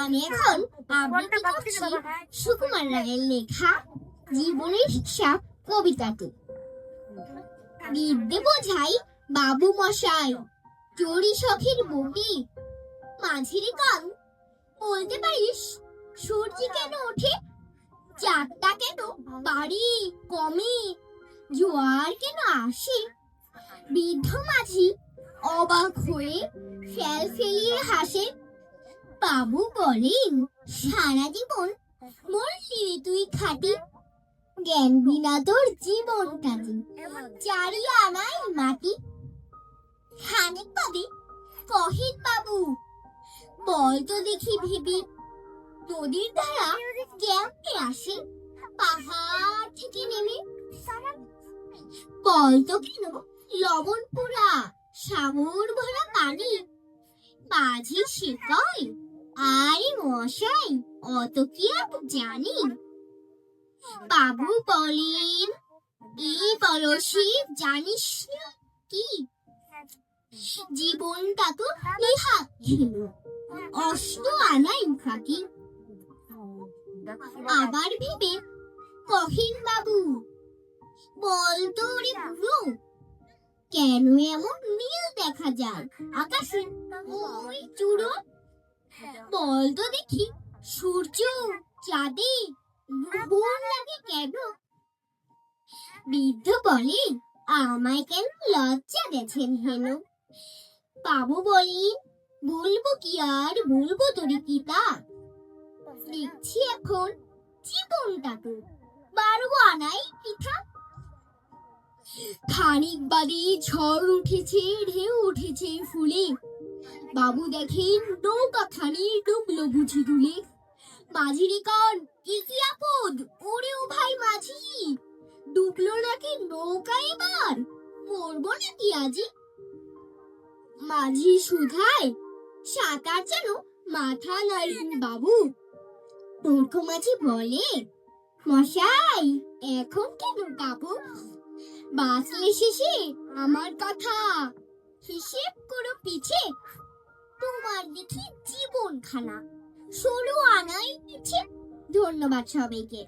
আমি এখন আবৃত্তি করছি সুকুমার রায়ের লেখা জীবনের হিসাব কবিতাটি। বিদ্যে বোঝাই বাবু মশাই, চড়ি সখীর বটি, মাঝিরে কান বলতে পারিস সূর্য কেন ওঠে, চারটা কেন বাড়ি কমে, জোয়ার কেন আসে। বৃদ্ধ মাঝি অবাক হয়ে ফেল ফেলিয়ে হাসে। বাবু বলেন, সারা জীবন মরলি রে তুই খাটি, জ্ঞান বিনা তোর জীবন কাটি, চারি আনাই মাটি। খানিক বাদে কহিন বাবু, বল তো দেখি ভেবে, নদীর ধারা কেমনে আসে পাহাড় থেকে নেমে। বল তো কেন লবণ পোড়া সাগর ভরা পানি, মাঝি সে কয়, আরে মশাই অত কি আপনি জানি। বাবু বলেন, এই বলসি জানিস না কি, জীবনটা তো নেহাত ছিল অষ্ট আনাই ফাঁকি। আবার ভেবে কহিন বাবু, বল তো রে বুড়ো, কেন এমন নীল দেখা যায় আকাশে ওই চূড়ো। বল তো দেখি সূর্য চাঁদে বোন লাগে কেন। বৃদ্ধ বলে, আমায় কেন লজ্জা গেছেন হেন। বাবু বলি, বলবো কি আর বলবো তোরে পিতা, দেখছি এখন জীবনটা তো 12 আনাই পিঠা। খানিক বাদে ঝড় উঠেছে, ঢেউ উঠেছে ফুলে, বাবু দেখেন নৌকা খানি ডুবলো বুঝি দুলে। মাঝিরে কান কি কি আপদ, ওরে ও ভাই মাঝি, ডুবলো নাকি নৌকা এবার, মরবো নাকি আজি। মাঝি শুধায়, সাঁতার যেন মাথা নাড়েন বাবু। মূর্খ মাঝি বলে, মশাই এখন কেন কাবু, বাঁচলে শেষে আমার কথা হিসেব করো পিছে, তোমার দেখি জীবন খানা 16 আনাই পিছে। ধন্যবাদ সবাইকে।